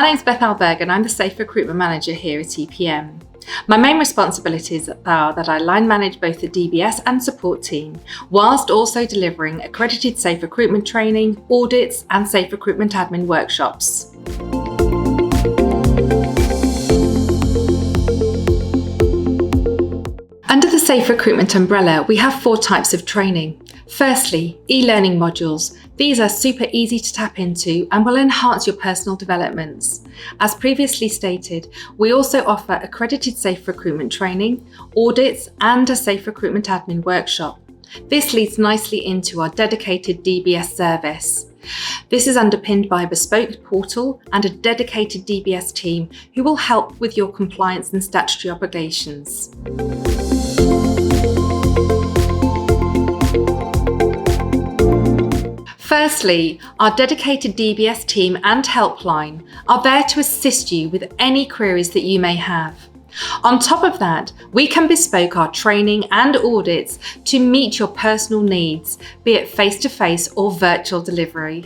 name's Beth Alberga and I'm the Safer Recruitment Manager here at EPM. My main responsibilities are that I line manage both the DBS and support team, whilst also delivering accredited Safe Recruitment training, audits and Safe Recruitment admin workshops. Under the Safe Recruitment umbrella, we have 4 types of training. Firstly, e-learning modules. These are super easy to tap into and will enhance your personal developments. As previously stated, we also offer accredited Safe Recruitment training, audits and a Safe Recruitment admin workshop. This leads nicely into our dedicated DBS service. This is underpinned by a bespoke portal and a dedicated DBS team who will help with your compliance and statutory obligations. Firstly, our dedicated DBS team and helpline are there to assist you with any queries that you may have. On top of that, we can bespoke our training and audits to meet your personal needs, be it face-to-face or virtual delivery.